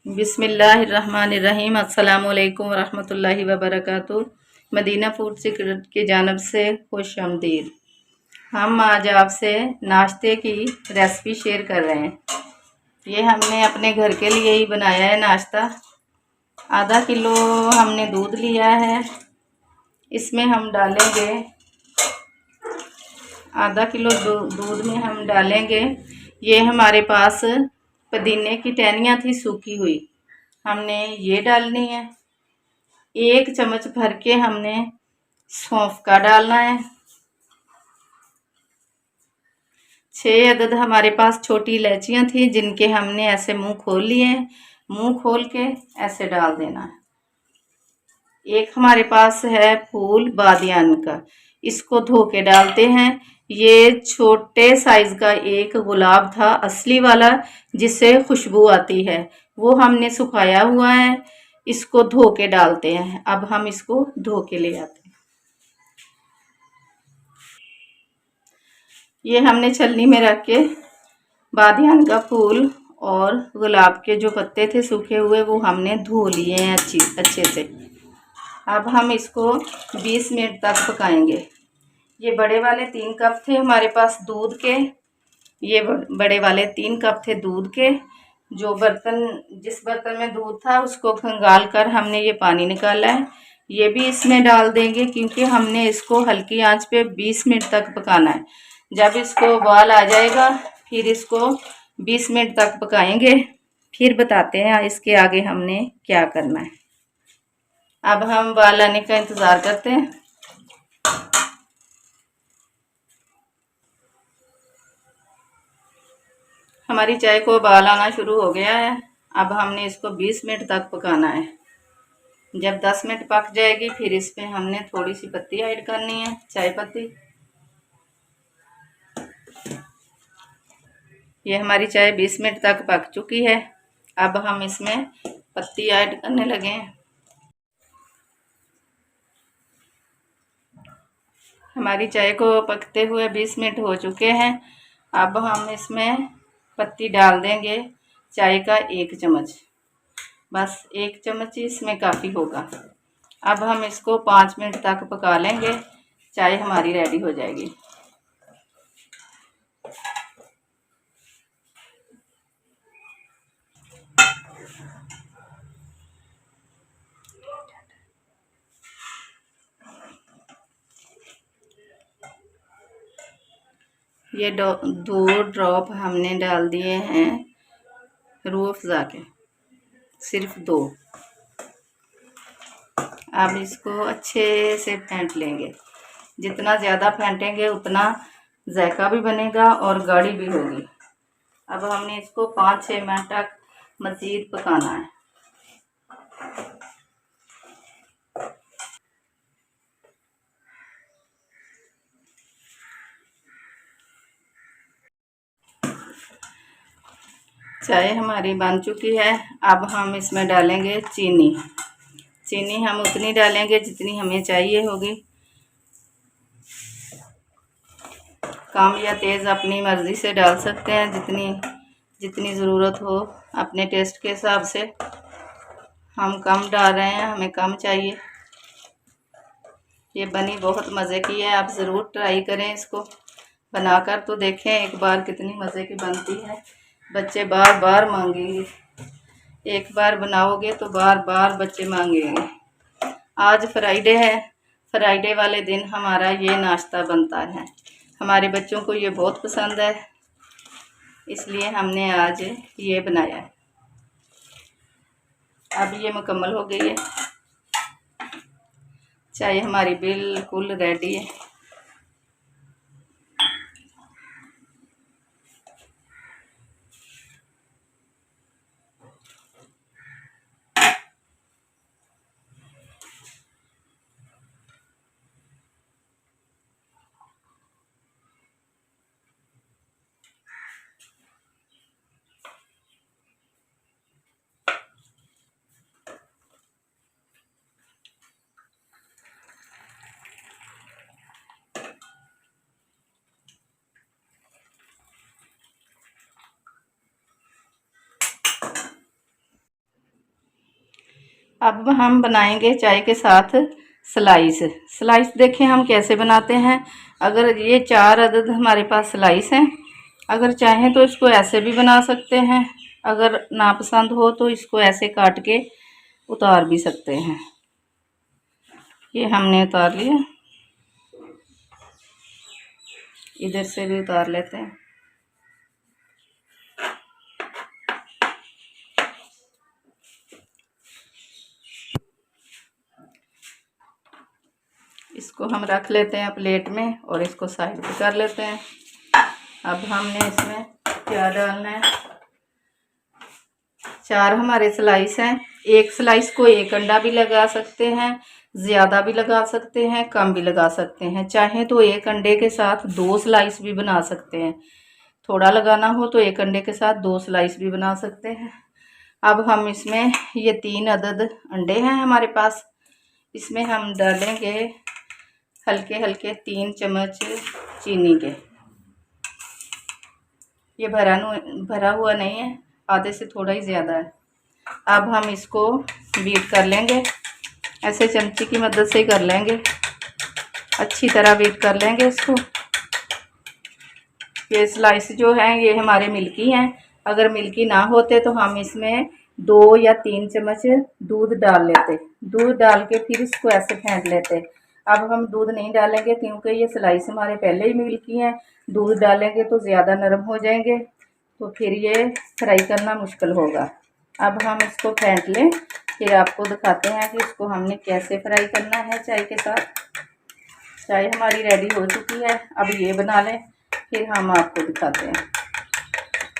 बिस्मिल्लाहिर्रहमानिर्रहीम। अस्सलाम वालेकुम वरहमतुल्लाहि वबरकातुहू। मदीना फूड सीक्रेट की जानब से खुश आमदीद। हम आज आपसे नाश्ते की रेसिपी शेयर कर रहे हैं। ये हमने अपने घर के लिए ही बनाया है नाश्ता। आधा किलो हमने दूध लिया है। इसमें हम डालेंगे आधा किलो दूध में हम डालेंगे, ये हमारे पास पुदीने की टहनियाँ थी सूखी हुई, हमने ये डालनी है। 1 चम्मच भर के हमने सौंफ का डालना है। 6 अदद हमारे पास छोटी इलायचियाँ थी जिनके हमने ऐसे मुंह खोल लिए हैं। मुंह खोल के ऐसे डाल देना है। एक हमारे पास है फूल बादियान का, इसको धो के डालते हैं। ये छोटे साइज का एक गुलाब था असली वाला, जिससे खुशबू आती है, वो हमने सुखाया हुआ है। इसको धो के डालते हैं। अब हम इसको धो के ले आते हैं। ये हमने छलनी में रख के बादियान का फूल और गुलाब के जो पत्ते थे सूखे हुए वो हमने धो लिए हैं अच्छे से। अब हम इसको 20 मिनट तक पकाएंगे। ये बड़े वाले 3 कप थे हमारे पास दूध के, ये बड़े वाले 3 कप थे दूध के। जिस बर्तन में दूध था उसको खंगाल कर हमने ये पानी निकाला है। ये भी इसमें डाल देंगे क्योंकि हमने इसको हल्की आंच पे 20 मिनट तक पकाना है। जब इसको उबाल आ जाएगा फिर इसको 20 मिनट तक पकाएंगे, फिर बताते हैं इसके आगे हमने क्या करना है। अब हम उबाल आने का इंतज़ार करते हैं। हमारी चाय को उबाल आना शुरू हो गया है। अब हमने इसको 20 मिनट तक पकाना है। जब 10 मिनट पक जाएगी फिर इस पे हमने थोड़ी सी पत्ती ऐड करनी है, चाय पत्ती। ये हमारी चाय 20 मिनट तक पक चुकी है। अब हम इसमें पत्ती ऐड करने लगे हैं। हमारी चाय को पकते हुए 20 मिनट हो चुके हैं। अब हम इसमें पत्ती डाल देंगे, चाय का 1 चम्मच, बस 1 चम्मच ही इसमें काफ़ी होगा। अब हम इसको 5 मिनट तक पका लेंगे, चाय हमारी रेडी हो जाएगी। ये 2 ड्रॉप हमने डाल दिए हैं रूह अफ़ज़ा के, सिर्फ 2। अब इसको अच्छे से फेंट लेंगे। जितना ज़्यादा फेंटेंगे उतना जायका भी बनेगा और गाढ़ी भी होगी। अब हमने इसको 5-6 मिनट तक मज़ीद पकाना है। चाय हमारी बन चुकी है। अब हम इसमें डालेंगे चीनी। चीनी हम उतनी डालेंगे जितनी हमें चाहिए होगी, कम या तेज़ अपनी मर्ज़ी से डाल सकते हैं, जितनी ज़रूरत हो अपने टेस्ट के हिसाब से। हम कम डाल रहे हैं, हमें कम चाहिए। ये बनी बहुत मज़े की है, आप ज़रूर ट्राई करें इसको बनाकर तो देखें एक बार कितनी मज़े की बनती है। बच्चे बार बार मांगेंगे, एक बार बनाओगे तो बार बार बच्चे मांगेंगे। आज फ्राइडे है, फ्राइडे वाले दिन हमारा ये नाश्ता बनता है। हमारे बच्चों को ये बहुत पसंद है, इसलिए हमने आज ये बनाया है। अब ये मुकम्मल हो गई है, चाय हमारी बिल्कुल रेडी है। अब हम बनाएंगे चाय के साथ स्लाइस। स्लाइस देखें हम कैसे बनाते हैं। अगर ये 4 अदद हमारे पास स्लाइस हैं, अगर चाहें तो इसको ऐसे भी बना सकते हैं, अगर नापसंद हो तो इसको ऐसे काट के उतार भी सकते हैं। ये हमने उतार लिया, इधर से भी उतार लेते हैं। इसको हम रख लेते हैं प्लेट में और इसको साइड पे कर लेते हैं। अब हमने इसमें क्या डालना है, 4 हमारे स्लाइस हैं। एक स्लाइस को एक अंडा भी लगा सकते हैं, ज़्यादा भी लगा सकते हैं, कम भी लगा सकते हैं। चाहे तो एक अंडे के साथ 2 स्लाइस भी बना सकते हैं। थोड़ा लगाना हो तो एक अंडे के साथ 2 स्लाइस भी बना सकते हैं। अब हम इसमें ये 3 अदद अंडे हैं हमारे पास, इसमें हम डालेंगे हल्के हल्के 3 चम्मच चीनी के। ये भरा हुआ नहीं है, आधे से थोड़ा ही ज़्यादा है। अब हम इसको बीट कर लेंगे, ऐसे चमची की मदद से ही कर लेंगे, अच्छी तरह बीट कर लेंगे इसको। ये स्लाइस जो हैं ये हमारे मिल्की हैं, अगर मिल्की ना होते तो हम इसमें 2 या 3 चम्मच दूध डाल लेते। दूध डाल के फिर इसको ऐसे फेंट लेते। अब हम दूध नहीं डालेंगे क्योंकि ये स्लाइस हमारे पहले ही मिल्की हैं। दूध डालेंगे तो ज़्यादा नरम हो जाएंगे, तो फिर ये फ्राई करना मुश्किल होगा। अब हम इसको फेंट लें, फिर आपको दिखाते हैं कि इसको हमने कैसे फ्राई करना है चाय के साथ। चाय हमारी रेडी हो चुकी है, अब ये बना लें, फिर हम आपको दिखाते हैं।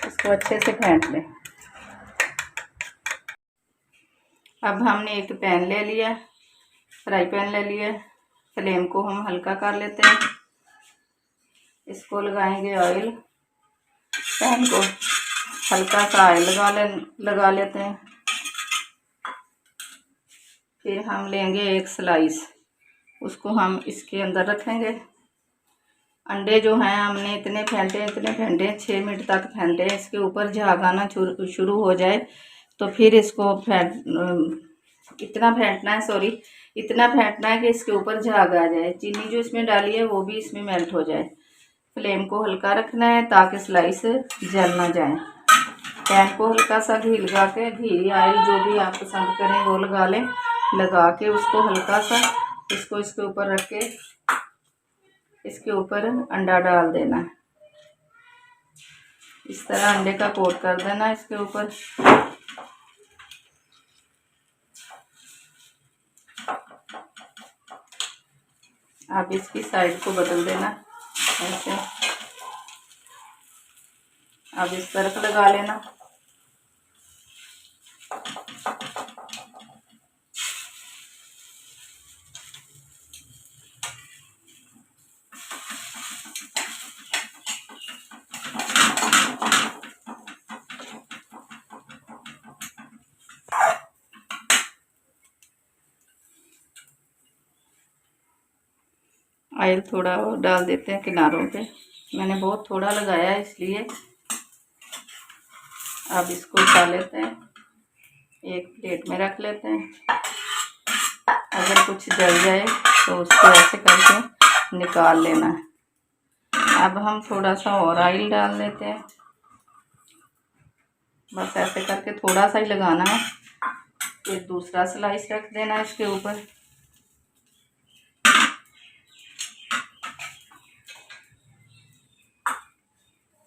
इसको अच्छे से फेंट लें। अब हमने एक पैन ले लिया, फ्राई पैन ले लिया, फ्लेम को हम हल्का कर लेते हैं। इसको लगाएंगे ऑयल, पैन को हल्का सा ऑयल लगा लेते हैं। फिर हम लेंगे एक स्लाइस, उसको हम इसके अंदर रखेंगे। अंडे जो हैं हमने इतने फेंटे 6 मिनट तक फेंटे। इसके ऊपर झाग आना शुरू हो जाए तो फिर इसको इतना फेंटना है, इतना फेंटना है कि इसके ऊपर झाग आ जाए। चीनी जो इसमें डाली है वो भी इसमें मेल्ट हो जाए। फ्लेम को हल्का रखना है ताकि स्लाइस जल ना जाए। पैन को हल्का सा घी लगा के, घी ऑयल जो भी आप पसंद करें वो लगा लें। लगा के उसको हल्का सा इसको इसके ऊपर रख के इसके ऊपर अंडा डाल देना है। इस तरह अंडे का कोट कर देना इसके ऊपर। आप इसकी साइड को बदल देना ऐसे। अब इस तरफ लगा लेना। ऑयल थोड़ा और डाल देते हैं किनारों पे, मैंने बहुत थोड़ा लगाया है इसलिए। अब इसको उठा लेते हैं, एक प्लेट में रख लेते हैं। अगर कुछ जल जाए तो उसको ऐसे करके निकाल लेना है। अब हम थोड़ा सा और ऑयल डाल लेते हैं, बस ऐसे करके थोड़ा सा ही लगाना है। फिर दूसरा स्लाइस रख देना है इसके ऊपर।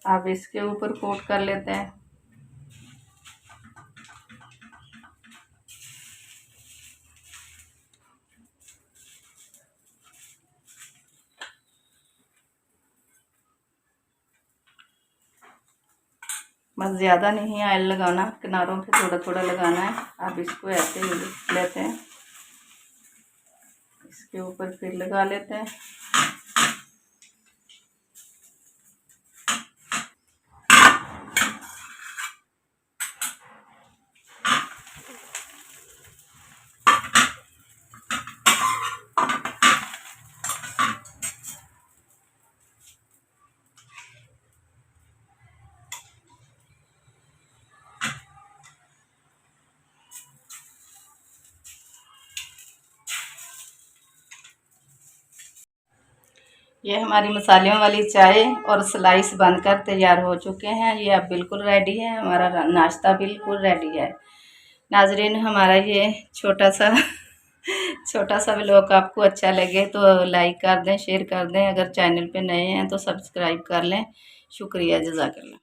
अब इसके ऊपर कोट कर लेते हैं। बस ज़्यादा नहीं ऑयल लगाना, किनारों पे थोड़ा थोड़ा लगाना है। अब इसको ऐसे ही लेते हैं, इसके ऊपर फिर लगा लेते हैं। ये हमारी मसालों वाली चाय और स्लाइस बनकर तैयार हो चुके हैं। ये अब बिल्कुल रेडी है, हमारा नाश्ता बिल्कुल रेडी है। नाजरीन, हमारा ये छोटा सा व्लॉग आपको अच्छा लगे तो लाइक कर दें, शेयर कर दें। अगर चैनल पे नए हैं तो सब्सक्राइब कर लें। शुक्रिया, जज़ाकल्लाह।